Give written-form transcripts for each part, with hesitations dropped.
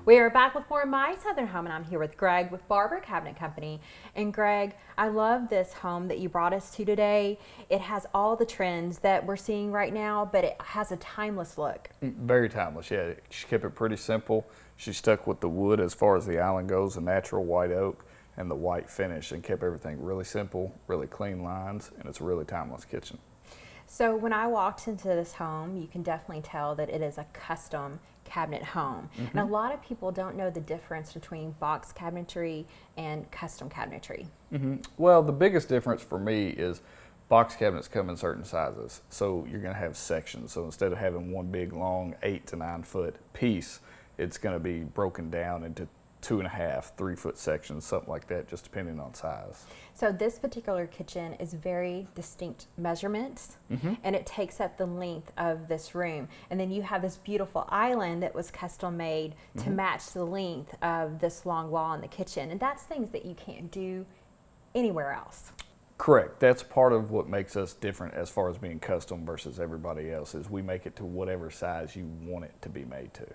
We are back with more of My Southern Home, and I'm here with Greg with Barber Cabinet Company. And Greg, I love this home that you brought us to today. It has all the trends that we're seeing right now, but it has a timeless look. Very timeless, yeah. She kept it pretty simple. She stuck with the wood as far as the island goes, the natural white oak and the white finish, and kept everything really simple, really clean lines, and it's a really timeless kitchen. So when I walked into this home, you can definitely tell that it is a custom cabinet home. And a lot of people don't know the difference between box cabinetry and custom cabinetry. Well, the biggest difference for me is box cabinets come in certain sizes. So you're going to have sections. So instead of having one big long 8 to 9 foot piece, it's going to be broken down into 2.5, 3 foot sections, something like that, just depending on size. So this particular kitchen is very distinct measurements, and it takes up the length of this room. And then you have this beautiful island that was custom made to match the length of this long wall in the kitchen. And that's things that you can't do anywhere else. Correct. That's part of what makes us different as far as being custom versus everybody else, is we make it to whatever size you want it to be made to.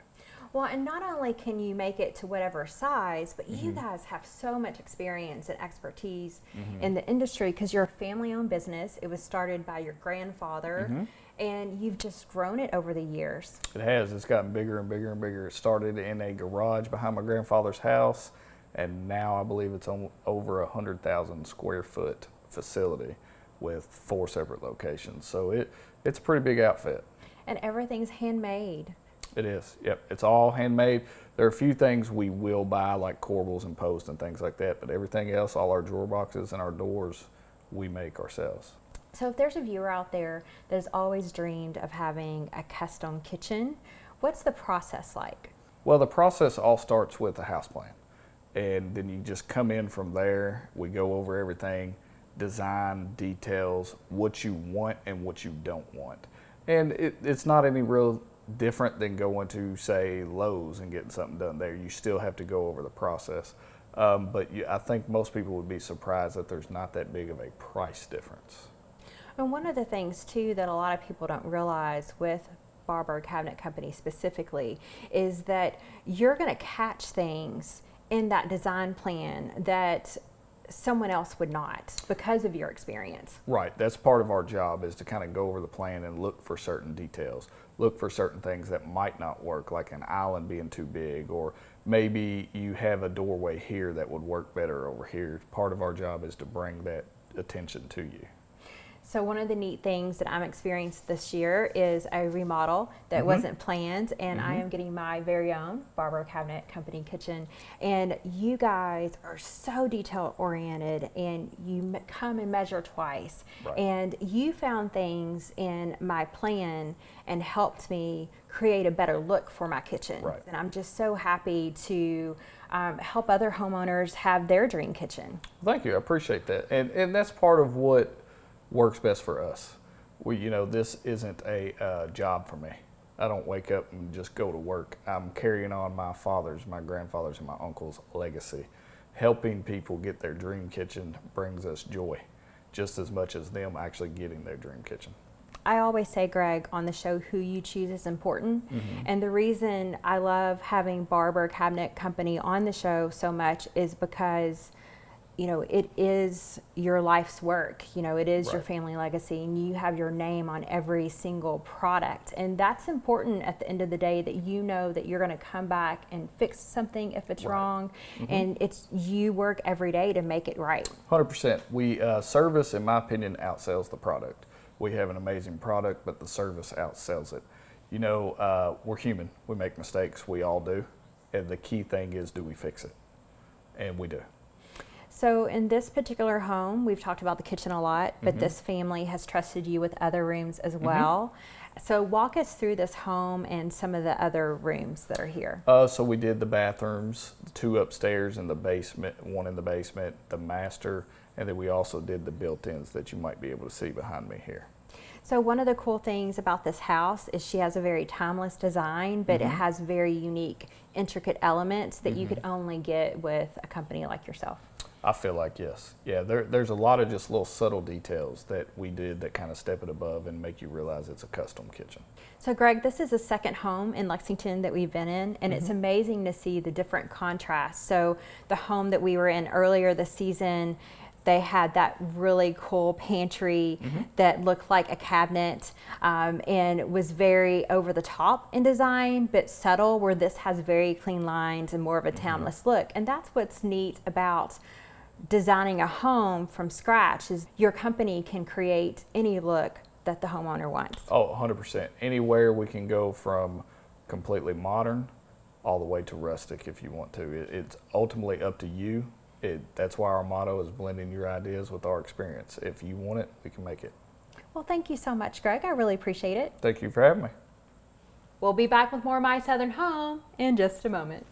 Well, and not only can you make it to whatever size, but you guys have so much experience and expertise in the industry because you're a family-owned business. It was started by your grandfather, and you've just grown it over the years. It has. It's gotten bigger and bigger and bigger. It started in a garage behind my grandfather's house, and now I believe it's on over 100,000 square foot facility with 4 separate locations. So it's a pretty big outfit. And everything's handmade. It is, yep. It's all handmade. There are a few things we will buy, like corbels and posts and things like that, but everything else, all our drawer boxes and our doors, we make ourselves. So if there's a viewer out there that has always dreamed of having a custom kitchen, what's the process like? Well, the process all starts with a house plan, and then you just come in from there. We go over everything, design, details, what you want and what you don't want. And it's not any real different than going to, say, Lowe's and getting something done there. You still have to go over the process. But I think most people would be surprised that there's not that big of a price difference. And one of the things, too, that a lot of people don't realize with Barber Cabinet Company specifically is that you're going to catch things in that design plan that someone else would not because of your experience. Right. That's part of our job, is to kind of go over the plan and look for certain details. Look for certain things that might not work, like an island being too big, or maybe you have a doorway here that would work better over here. Part of our job is to bring that attention to you. So one of the neat things that I'm experienced this year is a remodel that wasn't planned, and I am getting my very own Barber Cabinet Company kitchen. And you guys are so detail oriented, and you come and measure twice. Right. And you found things in my plan and helped me create a better look for my kitchen. Right. And I'm just so happy to help other homeowners have their dream kitchen. Thank you. I appreciate that. And that's part of what works best for us. This isn't a job for me. I don't wake up and just go to work. I'm carrying on my father's, my grandfather's, and my uncle's legacy. Helping people get their dream kitchen brings us joy, just as much as them actually getting their dream kitchen. I always say, Greg, on the show, who you choose is important. And the reason I love having Barber Cabinet Company on the show so much is because it is your life's work. It is your family legacy, and you have your name on every single product. And that's important at the end of the day, that you know that you're going to come back and fix something if it's wrong. And you work every day to make it right. 100%. We service, in my opinion, outsells the product. We have an amazing product, but the service outsells it. We're human. We make mistakes. We all do. And the key thing is, do we fix it? And we do. So in this particular home, we've talked about the kitchen a lot, but this family has trusted you with other rooms as well. So walk us through this home and some of the other rooms that are here. So we did the bathrooms, 2 upstairs in the basement, 1 in the basement, the master, and then we also did the built-ins that you might be able to see behind me here. So one of the cool things about this house is she has a very timeless design, but it has very unique, intricate elements that you could only get with a company like yourself. I feel like yes. Yeah, there's a lot of just little subtle details that we did that kind of step it above and make you realize it's a custom kitchen. So Greg, this is the second home in Lexington that we've been in, and it's amazing to see the different contrasts. So the home that we were in earlier this season, they had that really cool pantry that looked like a cabinet, and was very over the top in design, but subtle, where this has very clean lines and more of a townless look. And that's what's neat about designing a home from scratch, is your company can create any look that the homeowner wants. Oh, 100%. Anywhere we can go from completely modern all the way to rustic if you want to. It's ultimately up to you. That's why our motto is blending your ideas with our experience. If you want it, we can make it. Well, thank you so much, Greg. I really appreciate it. Thank you for having me. We'll be back with more My Southern Home in just a moment.